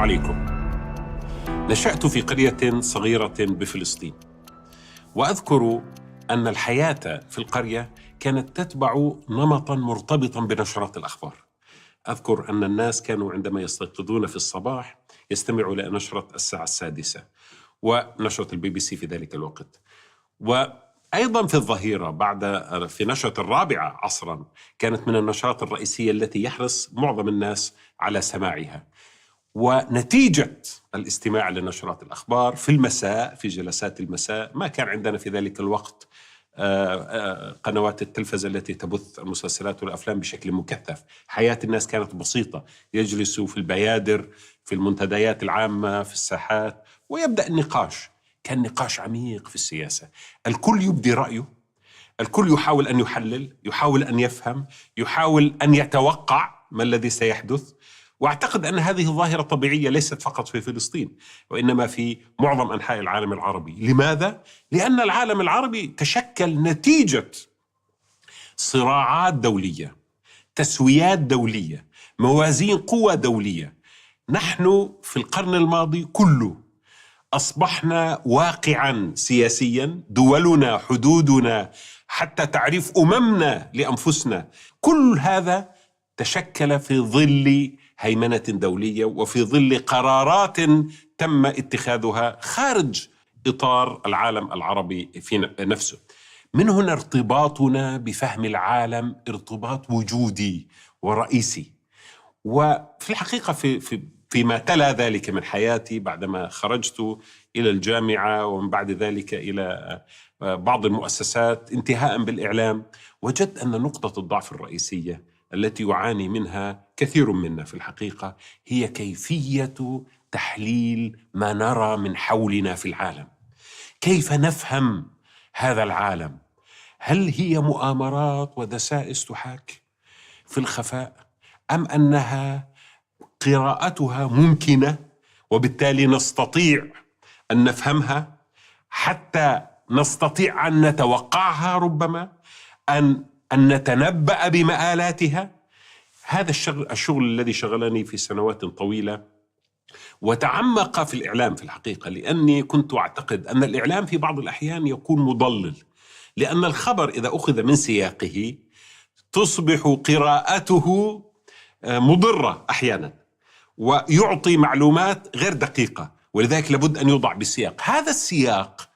عليكم. نشأت في قرية صغيرة بفلسطين، وأذكر أن الحياة في القرية كانت تتبع نمطاً مرتبطاً بنشرات الأخبار. أذكر أن الناس كانوا عندما يستيقظون في الصباح يستمعوا إلى نشرة الساعة 6 ونشرة الBBC في ذلك الوقت، وأيضاً في الظهيرة في نشرة 4 عصراً كانت من النشرات الرئيسية التي يحرص معظم الناس على سماعها. ونتيجة الاستماع لنشرات الأخبار في المساء، في جلسات المساء، ما كان عندنا في ذلك الوقت قنوات التلفزة التي تبث المسلسلات والأفلام بشكل مكثف. حياة الناس كانت بسيطة، يجلسوا في البيادر، في المنتديات العامة، في الساحات، ويبدأ النقاش. كان نقاش عميق في السياسة، الكل يبدي رأيه، الكل يحاول أن يحلل، يحاول أن يفهم، يحاول أن يتوقع ما الذي سيحدث. وأعتقد أن هذه ظاهرة طبيعية ليست فقط في فلسطين، وإنما في معظم أنحاء العالم العربي. لماذا؟ لأن العالم العربي تشكل نتيجة صراعات دولية، تسويات دولية، موازين قوى دولية. نحن في القرن الماضي كله أصبحنا واقعا سياسيا، دولنا، حدودنا، حتى تعريف أممنا لأنفسنا، كل هذا تشكل في ظل هيمنة دولية وفي ظل قرارات تم اتخاذها خارج إطار العالم العربي في نفسه. من هنا ارتباطنا بفهم العالم ارتباط وجودي ورئيسي. وفي الحقيقة فيما تلا ذلك من حياتي، بعدما خرجت إلى الجامعة ومن بعد ذلك إلى بعض المؤسسات انتهاء بالإعلام، وجدت أن نقطة الضعف الرئيسية التي يعاني منها كثير منا في الحقيقة هي كيفية تحليل ما نرى من حولنا في العالم. كيف نفهم هذا العالم؟ هل هي مؤامرات ودسائس تحاك في الخفاء، أم أنها قراءتها ممكنة وبالتالي نستطيع أن نفهمها، حتى نستطيع أن نتوقعها، ربما أن نتنبأ بمآلاتها؟ هذا الشغل الذي شغلني في سنوات طويلة وتعمق في الإعلام في الحقيقة، لأني كنت أعتقد أن الإعلام في بعض الأحيان يكون مضلل، لأن الخبر إذا أخذ من سياقه تصبح قراءته مضرة أحيانا ويعطي معلومات غير دقيقة، ولذلك لابد أن يوضع بسياق. هذا السياق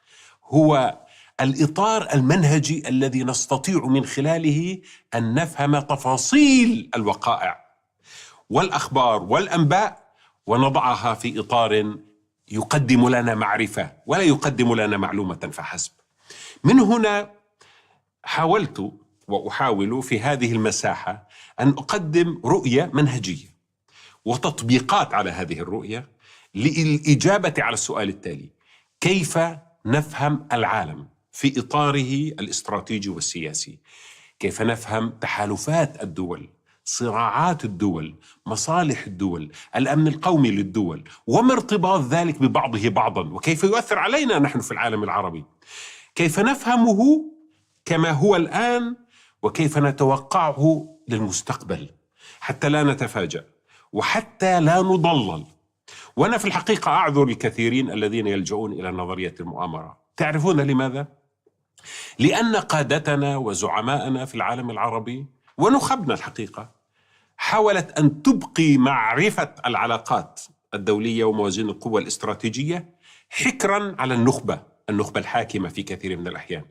هو الإطار المنهجي الذي نستطيع من خلاله أن نفهم تفاصيل الوقائع والأخبار والأنباء ونضعها في إطار يقدم لنا معرفة ولا يقدم لنا معلومة فحسب. من هنا حاولت وأحاول في هذه المساحة أن أقدم رؤية منهجية وتطبيقات على هذه الرؤية للإجابة على السؤال التالي: كيف نفهم العالم في إطاره الاستراتيجي والسياسي؟ كيف نفهم تحالفات الدول، صراعات الدول، مصالح الدول، الأمن القومي للدول، وما ارتباط ذلك ببعضه بعضا، وكيف يؤثر علينا نحن في العالم العربي؟ كيف نفهمه كما هو الآن، وكيف نتوقعه للمستقبل حتى لا نتفاجأ وحتى لا نضلل. وأنا في الحقيقة أعذر الكثيرين الذين يلجؤون إلى نظرية المؤامرة. تعرفون لماذا؟ لأن قادتنا وزعماءنا في العالم العربي ونخبنا الحقيقة حاولت أن تبقي معرفة العلاقات الدولية وموازين القوى الاستراتيجية حكرا على النخبة الحاكمة في كثير من الأحيان،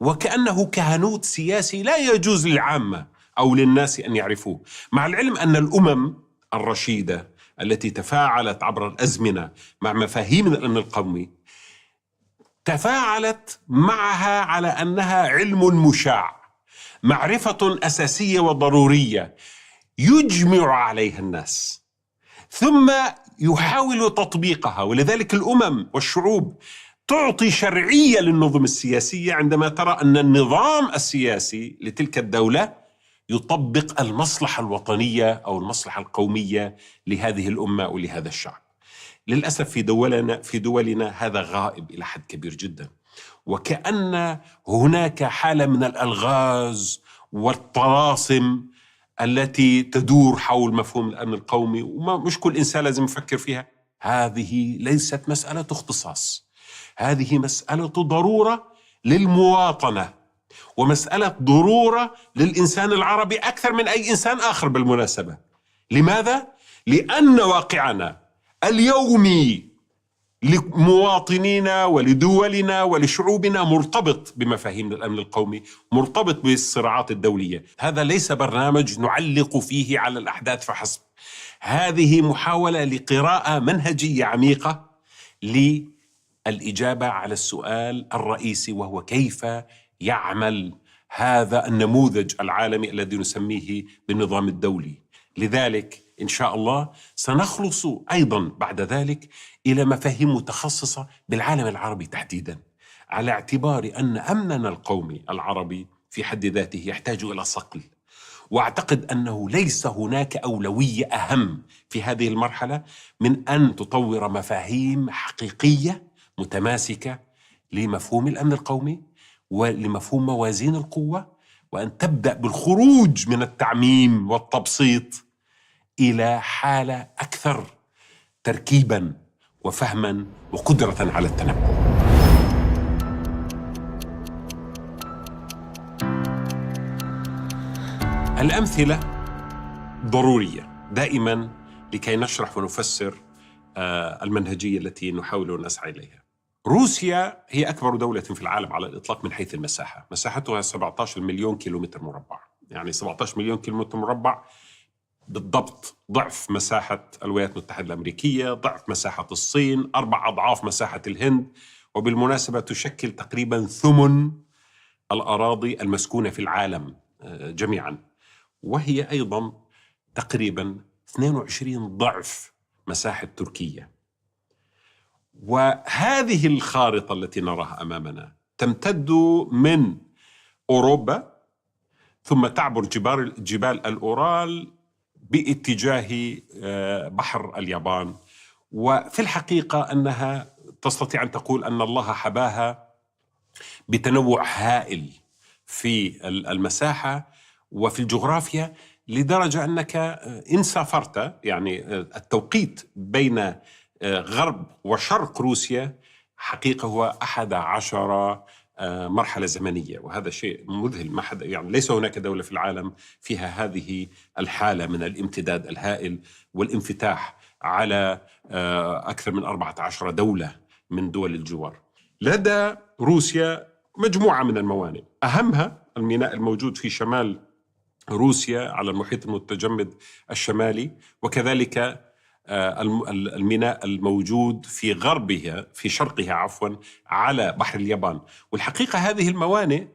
وكأنه كهنوت سياسي لا يجوز للعامة أو للناس أن يعرفوه، مع العلم أن الأمم الرشيدة التي تفاعلت عبر الأزمنة مع مفاهيم الأمن القومي تفاعلت معها على أنها علم مشاع، معرفة أساسية وضرورية يجمع عليها الناس ثم يحاول تطبيقها. ولذلك الأمم والشعوب تعطي شرعية للنظم السياسية عندما ترى أن النظام السياسي لتلك الدولة يطبق المصلحة الوطنية أو المصلحة القومية لهذه الأمة ولهذا الشعب. للأسف في دولنا هذا غائب إلى حد كبير جدا، وكأن هناك حالة من الألغاز والطلاسم التي تدور حول مفهوم الأمن القومي، ومش كل إنسان لازم يفكر فيها. هذه ليست مسألة اختصاص، هذه مسألة ضرورة للمواطنة، ومسألة ضرورة للإنسان العربي أكثر من أي إنسان آخر بالمناسبة. لماذا؟ لأن واقعنا اليومي لمواطنينا ولدولنا ولشعوبنا مرتبط بمفاهيم الأمن القومي، مرتبط بالصراعات الدولية. هذا ليس برنامج نعلق فيه على الأحداث فحسب، هذه محاولة لقراءة منهجية عميقة للإجابة على السؤال الرئيسي، وهو كيف يعمل هذا النموذج العالمي الذي نسميه بالنظام الدولي. لذلك إن شاء الله سنخلص أيضا بعد ذلك إلى مفاهيم متخصصة بالعالم العربي تحديدا، على اعتبار أن أمننا القومي العربي في حد ذاته يحتاج إلى صقل. وأعتقد أنه ليس هناك أولوية أهم في هذه المرحلة من أن تطور مفاهيم حقيقية متماسكة لمفهوم الأمن القومي ولمفهوم موازين القوة، وأن تبدأ بالخروج من التعميم والتبسيط إلى حالة أكثر تركيباً وفهماً وقدرة على التنبؤ. الأمثلة ضرورية دائماً لكي نشرح ونفسر المنهجية التي نحاول أن نسعى إليها. روسيا هي أكبر دولة في العالم على الإطلاق من حيث المساحة، مساحتها 17 مليون كيلومتر مربع، يعني 17 مليون كيلومتر مربع بالضبط ضعف مساحة الولايات المتحدة الأمريكية، ضعف مساحة الصين، 4 أضعاف مساحة الهند، وبالمناسبة تشكل تقريبا ثمن الأراضي المسكونة في العالم جميعا، وهي أيضا تقريبا 22 ضعف مساحة تركيا. وهذه الخارطة التي نراها أمامنا تمتد من أوروبا ثم تعبر جبال الأورال باتجاه بحر اليابان. وفي الحقيقة أنها تستطيع أن تقول أن الله حباها بتنوع هائل في المساحة وفي الجغرافيا، لدرجة أنك إن سافرت، يعني التوقيت بين غرب وشرق روسيا حقيقة هو 11 مرحلة زمنية، وهذا شيء مذهل. ما حد يعني ليس هناك دولة في العالم فيها هذه الحالة من الامتداد الهائل والانفتاح على أكثر من 14 دولة من دول الجوار. لدى روسيا مجموعة من الموانئ، أهمها الميناء الموجود في شمال روسيا على المحيط المتجمد الشمالي، وكذلك الميناء الموجود في غربها في شرقها عفوا على بحر اليابان. والحقيقة هذه الموانئ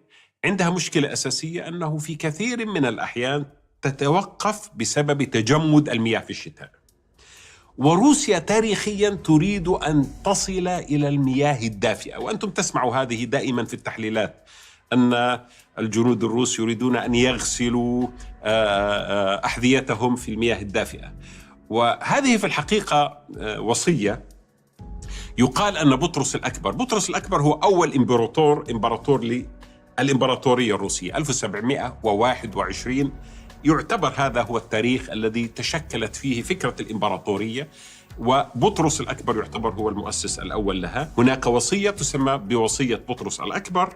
عندها مشكلة أساسية، أنه في كثير من الأحيان تتوقف بسبب تجمد المياه في الشتاء، وروسيا تاريخيا تريد أن تصل إلى المياه الدافئة. وأنتم تسمعوا هذه دائما في التحليلات، أن الجنود الروس يريدون أن يغسلوا أحذيتهم في المياه الدافئة. وهذه في الحقيقة وصية. يقال أن بطرس الأكبر هو أول إمبراطور للإمبراطورية الروسية 1721. يعتبر هذا هو التاريخ الذي تشكلت فيه فكرة الإمبراطورية، وبطرس الأكبر يعتبر هو المؤسس الأول لها. هناك وصية تسمى بوصية بطرس الأكبر،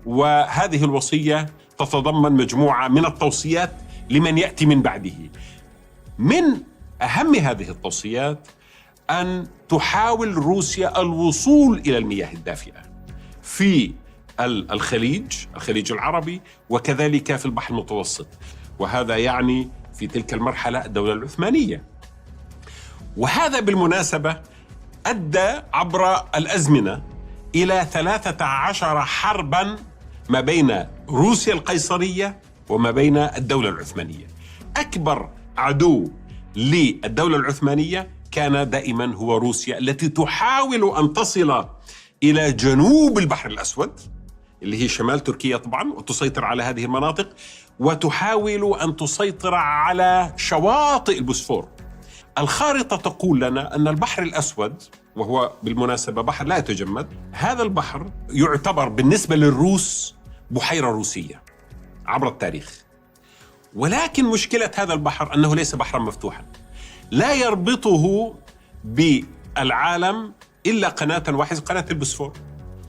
وهذه الوصية تتضمن مجموعة من التوصيات لمن يأتي من بعده. من أهم هذه التوصيات أن تحاول روسيا الوصول إلى المياه الدافئة في الخليج العربي، وكذلك في البحر المتوسط، وهذا يعني في تلك المرحلة الدولة العثمانية. وهذا بالمناسبة أدى عبر الأزمنة إلى 13 حرباً ما بين روسيا القيصرية وما بين الدولة العثمانية. أكبر عدو للدولة العثمانية كان دائما هو روسيا، التي تحاول أن تصل إلى جنوب البحر الأسود اللي هي شمال تركيا طبعا، وتسيطر على هذه المناطق، وتحاول أن تسيطر على شواطئ البوسفور. الخارطة تقول لنا أن البحر الأسود، وهو بالمناسبة بحر لا يتجمد، هذا البحر يعتبر بالنسبة للروس بحيرة روسية عبر التاريخ. ولكن مشكلة هذا البحر أنه ليس بحرا مفتوحا، لا يربطه العالم إلا قناة واحدة، قناة البوسفور.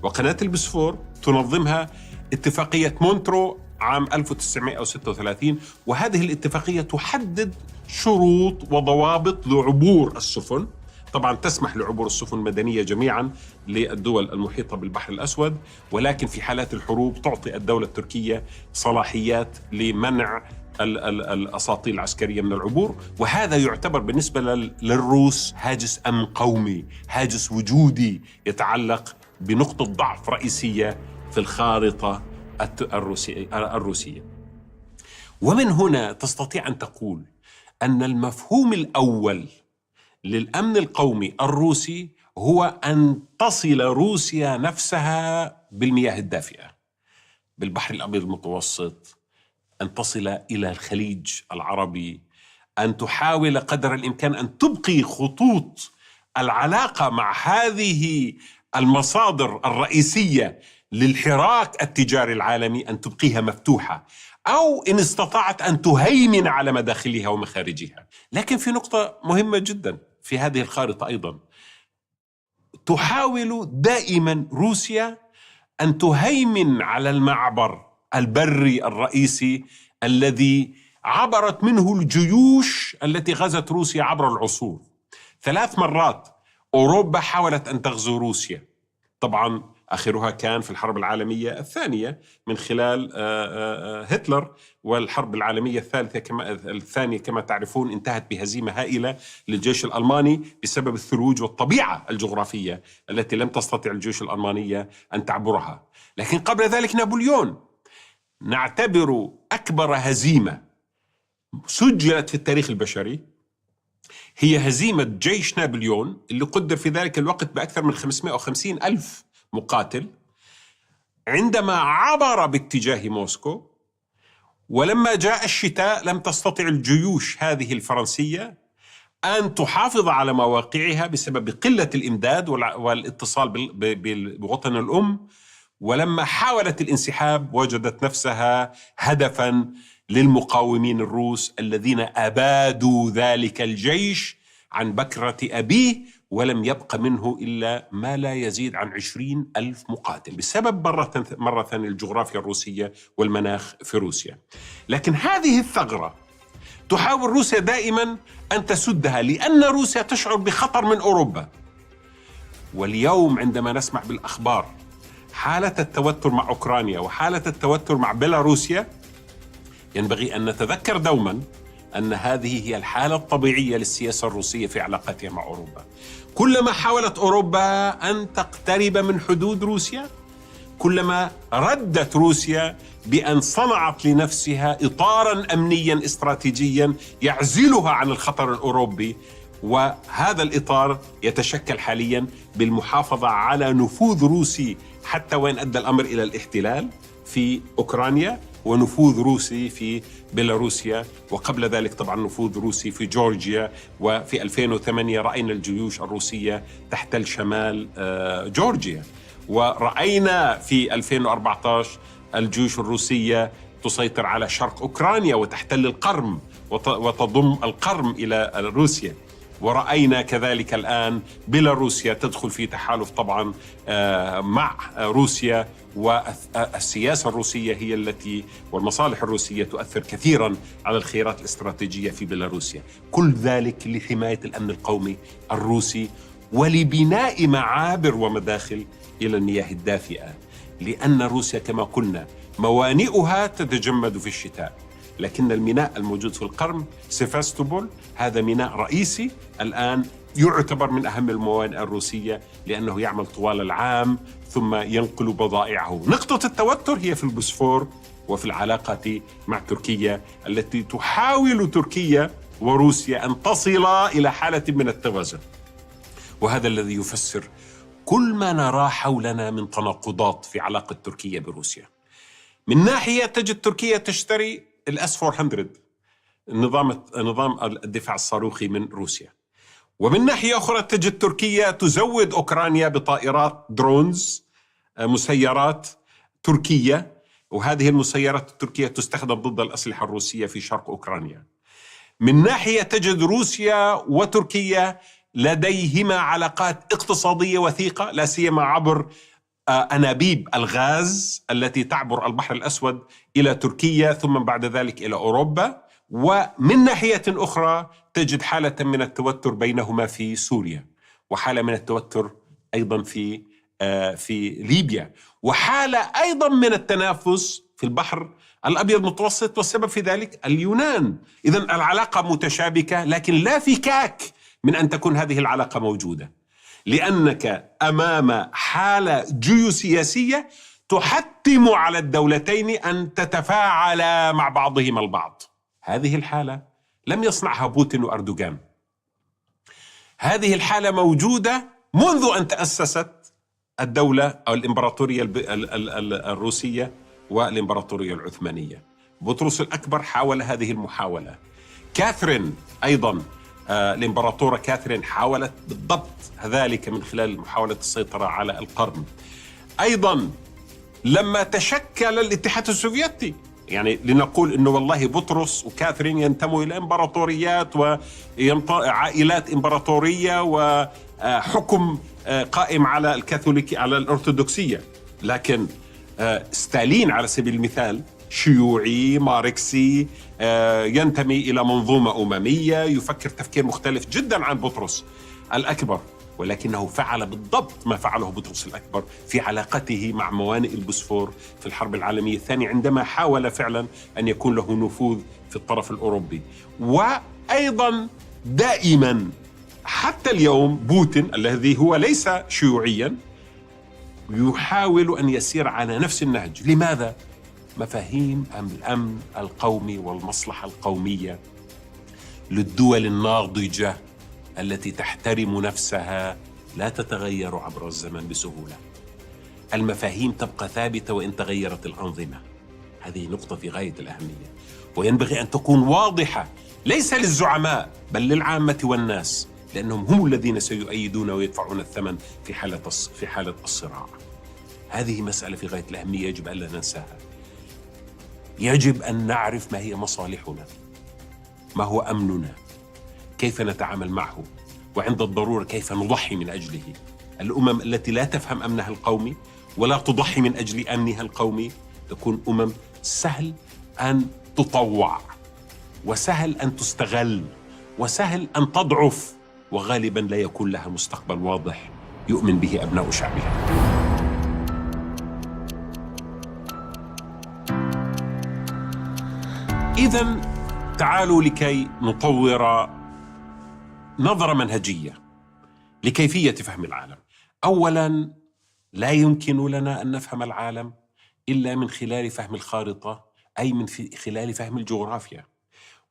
وقناة البوسفور تنظمها اتفاقية مونترو عام 1936، وهذه الاتفاقية تحدد شروط وضوابط لعبور السفن. طبعا تسمح لعبور السفن المدنية جميعا للدول المحيطة بالبحر الأسود، ولكن في حالات الحروب تعطي الدولة التركية صلاحيات لمنع الأساطيل العسكرية من العبور. وهذا يعتبر بالنسبة للروس هاجس أمن قومي، هاجس وجودي يتعلق بنقطة ضعف رئيسية في الخارطة الروسية. ومن هنا تستطيع أن تقول أن المفهوم الأول للأمن القومي الروسي هو أن تصل روسيا نفسها بالمياه الدافئة بالبحر الأبيض المتوسط، أن تصل إلى الخليج العربي، أن تحاول قدر الإمكان أن تبقي خطوط العلاقة مع هذه المصادر الرئيسية للحراك التجاري العالمي، أن تبقيها مفتوحة، أو إن استطاعت أن تهيمن على مداخلها ومخارجها. لكن في نقطة مهمة جدا في هذه الخارطة أيضا، تحاول دائما روسيا أن تهيمن على المعبر البري الرئيسي الذي عبرت منه الجيوش التي غزت روسيا عبر العصور. 3 مرات أوروبا حاولت أن تغزو روسيا، طبعا آخرها كان في الحرب العالمية الثانية من خلال هتلر، والحرب العالمية الثانية كما تعرفون انتهت بهزيمة هائلة للجيش الألماني بسبب الثلوج والطبيعة الجغرافية التي لم تستطع الجيوش الألمانية أن تعبرها. لكن قبل ذلك نابليون نعتبر أكبر هزيمة سجلت في التاريخ البشري هي هزيمة جيش نابليون اللي قدر في ذلك الوقت بأكثر من 550 ألف مقاتل، عندما عبر باتجاه موسكو. ولما جاء الشتاء لم تستطع الجيوش هذه الفرنسية أن تحافظ على مواقعها بسبب قلة الإمداد والاتصال بوطن الأم، ولما حاولت الانسحاب وجدت نفسها هدفاً للمقاومين الروس الذين أبادوا ذلك الجيش عن بكرة أبيه، ولم يبق منه إلا ما لا يزيد عن 20 ألف مقاتل بسبب مرة ثانية الجغرافيا الروسية والمناخ في روسيا. لكن هذه الثغرة تحاول روسيا دائما أن تسدها، لأن روسيا تشعر بخطر من أوروبا. واليوم عندما نسمع بالأخبار حالة التوتر مع أوكرانيا وحالة التوتر مع بيلاروسيا، ينبغي أن نتذكر دوما أن هذه هي الحالة الطبيعية للسياسة الروسية في علاقتها مع أوروبا. كلما حاولت أوروبا أن تقترب من حدود روسيا، كلما ردت روسيا بأن صنعت لنفسها إطاراً أمنياً استراتيجياً يعزلها عن الخطر الأوروبي. وهذا الإطار يتشكل حالياً بالمحافظة على نفوذ روسي حتى وإن أدى الأمر إلى الاحتلال في أوكرانيا، ونفوذ روسي في بيلاروسيا، وقبل ذلك طبعا نفوذ روسي في جورجيا. وفي 2008 رأينا الجيوش الروسية تحتل شمال جورجيا، ورأينا في 2014 الجيوش الروسية تسيطر على شرق أوكرانيا وتحتل القرم وتضم القرم إلى روسيا. ورأينا كذلك الآن بيلاروسيا تدخل في تحالف طبعا مع روسيا، والسياسة الروسية هي التي والمصالح الروسية تؤثر كثيرا على الخيارات الاستراتيجية في بيلاروسيا. كل ذلك لحماية الأمن القومي الروسي ولبناء معابر ومداخل إلى المياه الدافئة، لأن روسيا كما قلنا موانئها تتجمد في الشتاء، لكن الميناء الموجود في القرم سيفاستوبول هذا ميناء رئيسي الآن يعتبر من أهم الموانئ الروسية، لأنه يعمل طوال العام ثم ينقل بضائعه. نقطة التوتر هي في البوسفور وفي العلاقة مع تركيا، التي تحاول تركيا وروسيا أن تصلا إلى حالة من التوازن. وهذا الذي يفسر كل ما نراه حولنا من تناقضات في علاقة تركيا بروسيا. من ناحية تجد تركيا تشتري الأس 400 نظام الدفاع الصاروخي من روسيا، ومن ناحية أخرى تجد تركيا تزود أوكرانيا بطائرات درونز مسيرات تركية، وهذه المسيرات التركية تستخدم ضد الأسلحة الروسية في شرق أوكرانيا. من ناحية تجد روسيا وتركيا لديهما علاقات اقتصادية وثيقة، لا سيما عبر أنابيب الغاز التي تعبر البحر الأسود إلى تركيا ثم بعد ذلك إلى أوروبا. ومن ناحية أخرى تجد حالة من التوتر بينهما في سوريا، وحالة من التوتر أيضا في ليبيا، وحالة أيضا من التنافس في البحر الأبيض المتوسط، والسبب في ذلك اليونان. إذن العلاقة متشابكة، لكن لا فكاك من أن تكون هذه العلاقة موجودة، لأنك أمام حالة جيوسياسية تحتم على الدولتين أن تتفاعلا مع بعضهما البعض. هذه الحالة لم يصنعها بوتين وأردوغان، هذه الحالة موجودة منذ أن تأسست الدولة أو الإمبراطورية الروسية والإمبراطورية العثمانية. بطرس الأكبر حاول هذه المحاولة، كاثرين أيضا الإمبراطورة كاثرين حاولت بالضبط ذلك من خلال محاولة السيطرة على القرن. أيضا لما تشكل الاتحاد السوفيتي، يعني لنقول أنه والله بطرس وكاثرين ينتموا إلى إمبراطوريات وعائلات إمبراطورية وحكم قائم على الكاثوليكي على الأرثوذكسية، لكن ستالين على سبيل المثال شيوعي ماركسي، ينتمي إلى منظومة أممية، يفكر تفكير مختلف جدا عن بطرس الأكبر، ولكنه فعل بالضبط ما فعله بطرس الأكبر في علاقته مع موانئ البوسفور في الحرب العالمية الثانية، عندما حاول فعلا أن يكون له نفوذ في الطرف الأوروبي. وأيضا دائما حتى اليوم بوتين الذي هو ليس شيوعيا يحاول أن يسير على نفس النهج. لماذا؟ مفاهيم الأمن القومي والمصلحة القومية للدول الناضجة التي تحترم نفسها لا تتغير عبر الزمن بسهولة. المفاهيم تبقى ثابتة وإن تغيرت الأنظمة. هذه نقطة في غاية الأهمية، وينبغي أن تكون واضحة ليس للزعماء بل للعامة والناس، لأنهم هم الذين سيؤيدون ويدفعون الثمن في حالة الصراع. هذه مسألة في غاية الأهمية يجب أن لا ننساها. يجب أن نعرف ما هي مصالحنا، ما هو أمننا، كيف نتعامل معه، وعند الضرورة كيف نضحي من أجله. الأمم التي لا تفهم أمنها القومي ولا تضحي من أجل أمنها القومي تكون أمم سهل أن تطوع، وسهل أن تستغل، وسهل أن تضعف، وغالبا لا يكون لها مستقبل واضح يؤمن به أبناء شعبها. إذن تعالوا لكي نطور نظرة منهجية لكيفية فهم العالم. أولاً، لا يمكن لنا أن نفهم العالم إلا من خلال فهم الخارطة، أي من خلال فهم الجغرافيا.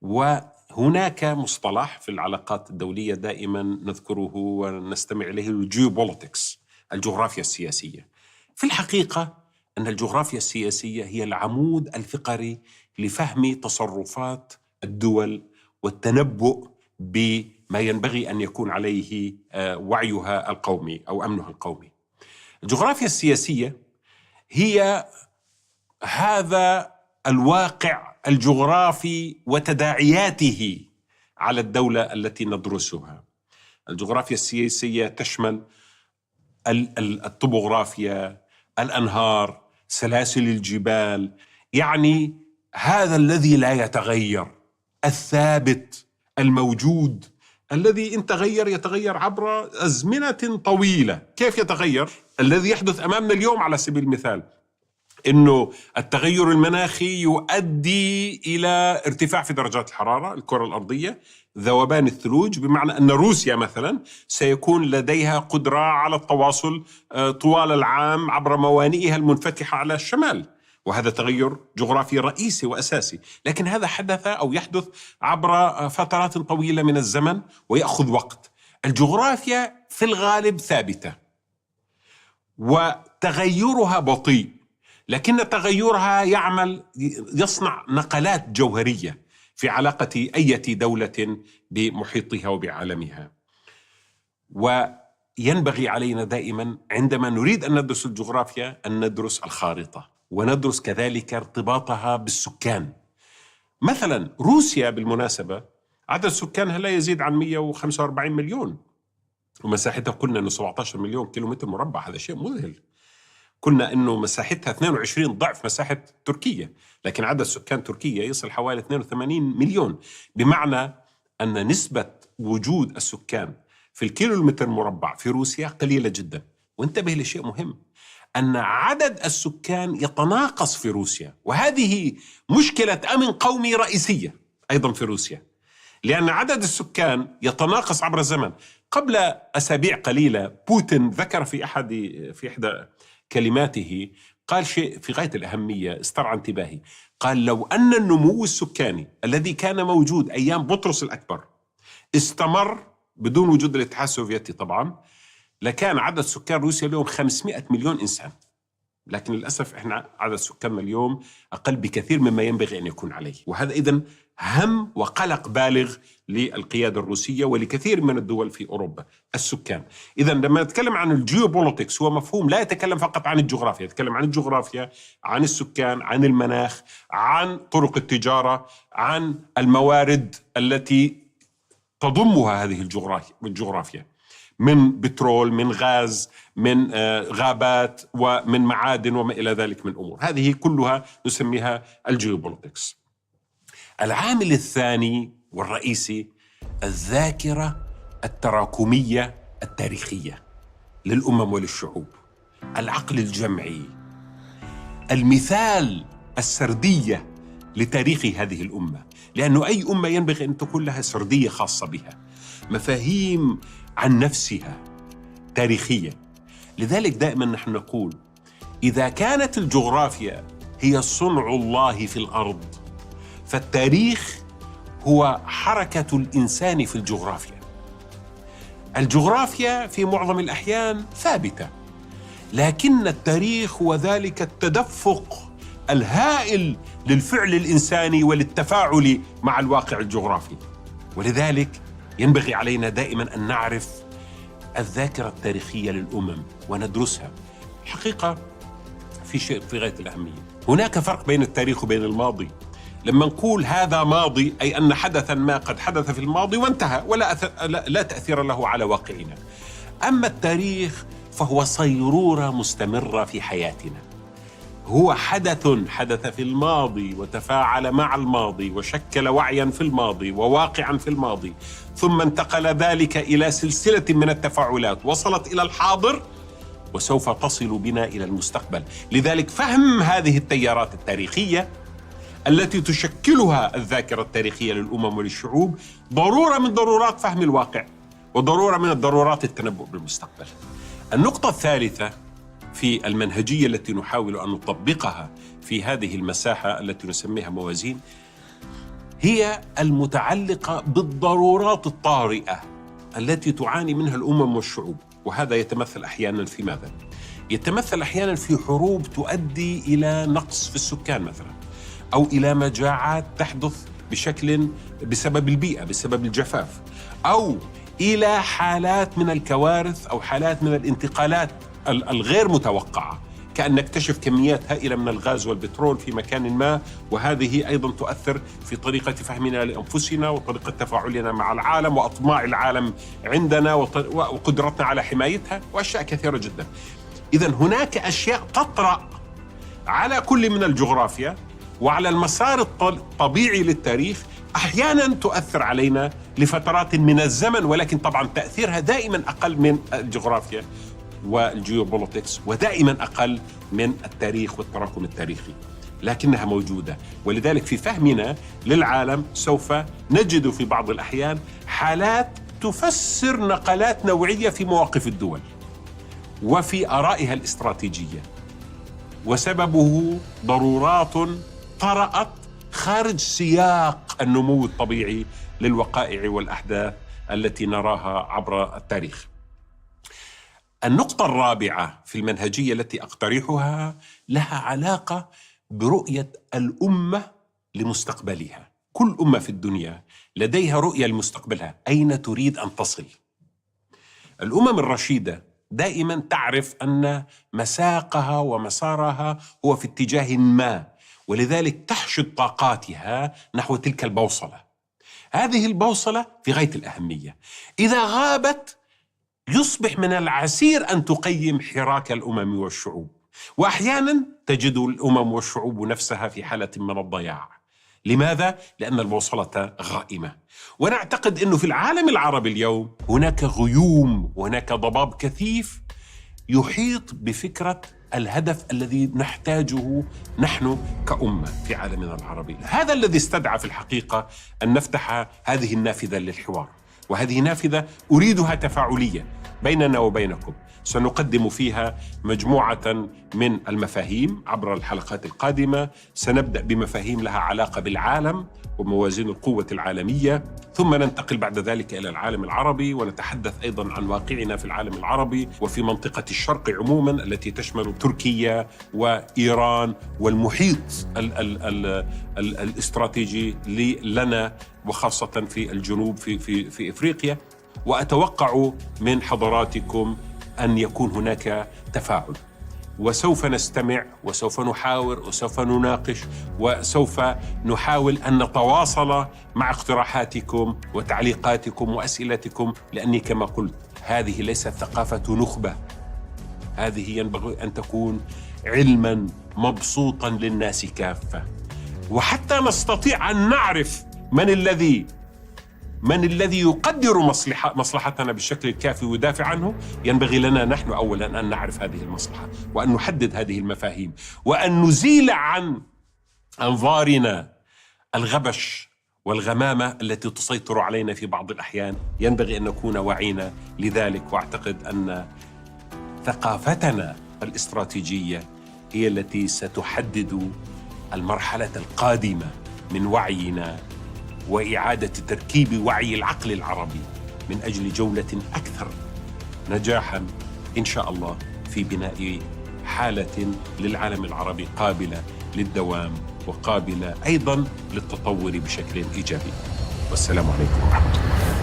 وهناك مصطلح في العلاقات الدولية دائماً نذكره ونستمع إليه، الجيوبوليتكس، الجغرافيا السياسية. في الحقيقة أن الجغرافيا السياسية هي العمود الفقري لفهم تصرفات الدول والتنبؤ بما ينبغي أن يكون عليه وعيها القومي أو أمنها القومي. الجغرافيا السياسية هي هذا الواقع الجغرافي وتداعياته على الدولة التي ندرسها. الجغرافيا السياسية تشمل الطبوغرافيا، الأنهار، سلاسل الجبال، يعني هذا الذي لا يتغير، الثابت الموجود، الذي إن تغير يتغير عبر أزمنة طويلة. كيف يتغير؟ الذي يحدث أمامنا اليوم على سبيل المثال إنه التغير المناخي يؤدي إلى ارتفاع في درجات الحرارة الكرة الأرضية، ذوبان الثلوج، بمعنى أن روسيا مثلا سيكون لديها قدرة على التواصل طوال العام عبر موانئها المنفتحة على الشمال، وهذا تغير جغرافي رئيسي وأساسي. لكن هذا حدث أو يحدث عبر فترات طويلة من الزمن ويأخذ وقت. الجغرافيا في الغالب ثابتة وتغيرها بطيء، لكن تغيرها يصنع نقلات جوهرية في علاقة أي دولة بمحيطها وبعالمها. وينبغي علينا دائما عندما نريد أن ندرس الجغرافيا أن ندرس الخارطة، وندرس كذلك ارتباطها بالسكان. مثلا روسيا بالمناسبة عدد سكانها لا يزيد عن 145 مليون، ومساحتها قلنا أنه 17 مليون كيلومتر مربع، هذا شيء مذهل. قلنا أنه مساحتها 22 ضعف مساحة تركيا، لكن عدد سكان تركيا يصل حوالي 82 مليون، بمعنى أن نسبة وجود السكان في الكيلومتر المربع في روسيا قليلة جدا. وانتبه لشيء مهم، أن عدد السكان يتناقص في روسيا، وهذه مشكلة أمن قومي رئيسية أيضا في روسيا، لأن عدد السكان يتناقص عبر الزمن. قبل أسابيع قليلة بوتين ذكر في إحدى كلماته، قال شيء في غاية الأهمية استرعى انتباهي. قال: لو أن النمو السكاني الذي كان موجود أيام بطرس الأكبر استمر بدون وجود الاتحاد السوفيتي طبعا، لكان عدد سكان روسيا اليوم 500 مليون إنسان. لكن للأسف إحنا عدد سكاننا اليوم أقل بكثير مما ينبغي أن يكون عليه، وهذا إذن هم وقلق بالغ للقيادة الروسية ولكثير من الدول في أوروبا، السكان. إذن لما نتكلم عن الجيوبوليتكس هو مفهوم لا يتكلم فقط عن الجغرافيا، يتكلم عن الجغرافيا، عن السكان، عن المناخ، عن طرق التجارة، عن الموارد التي تضمها هذه الجغرافيا من بترول، من غاز، من غابات، ومن معادن وما إلى ذلك من أمور. هذه كلها نسميها الجيوبوليتكس. العامل الثاني والرئيسي الذاكرة التراكمية التاريخية للأمم وللشعوب، العقل الجمعي، المثال السردية لتاريخ هذه الأمة، لأنه أي أمة ينبغي أن تكون لها سردية خاصة بها، مفاهيم عن نفسها تاريخية. لذلك دائما نحن نقول: إذا كانت الجغرافيا هي صنع الله في الأرض، فالتاريخ هو حركة الإنسان في الجغرافيا. الجغرافيا في معظم الأحيان ثابتة، لكن التاريخ هو ذلك التدفق الهائل للفعل الإنساني وللتفاعل مع الواقع الجغرافي. ولذلك ينبغي علينا دائما أن نعرف الذاكرة التاريخية للأمم وندرسها. الحقيقة في شيء في غاية الأهمية، هناك فرق بين التاريخ وبين الماضي. لما نقول هذا ماضي أي أن حدثا ما قد حدث في الماضي وانتهى ولا لا تأثير له على واقعنا. أما التاريخ فهو صيرورة مستمرة في حياتنا، هو حدث في الماضي وتفاعل مع الماضي وشكل وعيا في الماضي وواقعا في الماضي، ثم انتقل ذلك إلى سلسلة من التفاعلات وصلت إلى الحاضر وسوف تصل بنا إلى المستقبل. لذلك فهم هذه التيارات التاريخية التي تشكلها الذاكرة التاريخية للأمم وللشعوب ضرورة من ضرورات فهم الواقع، وضرورة من الضرورات التنبؤ بالمستقبل. النقطة الثالثة في المنهجية التي نحاول أن نطبقها في هذه المساحة التي نسميها موازين هي المتعلقة بالضرورات الطارئة التي تعاني منها الأمم والشعوب. وهذا يتمثل أحيانا في ماذا؟ يتمثل أحيانا في حروب تؤدي إلى نقص في السكان مثلا، أو إلى مجاعات تحدث بسبب البيئة، بسبب الجفاف، أو إلى حالات من الكوارث أو حالات من الانتقالات الغير متوقعة، كأن نكتشف كميات هائلة من الغاز والبترول في مكان ما، وهذه أيضا تؤثر في طريقة فهمنا لأنفسنا وطريقة تفاعلنا مع العالم وأطماع العالم عندنا وقدرتنا على حمايتها وأشياء كثيرة جدا. إذن هناك أشياء تطرأ على كل من الجغرافيا وعلى المسار الطبيعي للتاريخ، أحيانا تؤثر علينا لفترات من الزمن، ولكن طبعا تأثيرها دائما أقل من الجغرافيا والجيوبوليتكس، ودائما أقل من التاريخ والتراكم التاريخي، لكنها موجودة. ولذلك في فهمنا للعالم سوف نجد في بعض الأحيان حالات تفسر نقلات نوعية في مواقف الدول وفي آرائها الاستراتيجية، وسببه ضرورات طرأت خارج سياق النمو الطبيعي للوقائع والأحداث التي نراها عبر التاريخ. النقطة الرابعة في المنهجية التي أقترحها لها علاقة برؤية الأمة لمستقبلها. كل أمة في الدنيا لديها رؤية لمستقبلها، أين تريد أن تصل. الأمم الرشيدة دائما تعرف أن مساقها ومسارها هو في اتجاه ما، ولذلك تحشد طاقاتها نحو تلك البوصلة. هذه البوصلة في غاية الأهمية، إذا غابت يصبح من العسير أن تقيم حراك الأمم والشعوب، وأحيانا تجد الأمم والشعوب نفسها في حالة من الضياع. لماذا؟ لأن البوصلة غائمة. ونعتقد أنه في العالم العربي اليوم هناك غيوم وهناك ضباب كثيف يحيط بفكرة الهدف الذي نحتاجه نحن كأمة في عالمنا العربي. هذا الذي استدعى في الحقيقة أن نفتح هذه النافذة للحوار، وهذه نافذة أريدها تفاعلية بيننا وبينكم. سنقدم فيها مجموعة من المفاهيم عبر الحلقات القادمة. سنبدأ بمفاهيم لها علاقة بالعالم وموازين القوة العالمية، ثم ننتقل بعد ذلك إلى العالم العربي، ونتحدث أيضاً عن واقعنا في العالم العربي وفي منطقة الشرق عموماً التي تشمل تركيا وإيران والمحيط الاستراتيجي لنا، وخاصة في الجنوب في إفريقيا. وأتوقع من حضراتكم أن يكون هناك تفاعل، وسوف نستمع وسوف نحاور وسوف نناقش وسوف نحاول أن نتواصل مع اقتراحاتكم وتعليقاتكم وأسئلتكم، لأني كما قلت هذه ليست ثقافة نخبة، هذه ينبغي أن تكون علما مبسوطا للناس كافة. وحتى نستطيع أن نعرف من الذي يقدر مصلحتنا بالشكل الكافي ويدافع عنه، ينبغي لنا نحن أولا أن نعرف هذه المصلحة وأن نحدد هذه المفاهيم وأن نزيل عن أنظارنا الغبش والغمامة التي تسيطر علينا في بعض الأحيان. ينبغي أن نكون واعين لذلك، وأعتقد أن ثقافتنا الاستراتيجية هي التي ستحدد المرحلة القادمة من وعينا وإعادة تركيب وعي العقل العربي من أجل جولة أكثر نجاحاً إن شاء الله في بناء حالة للعالم العربي قابلة للدوام وقابلة أيضاً للتطور بشكل إيجابي. والسلام عليكم ورحمة الله.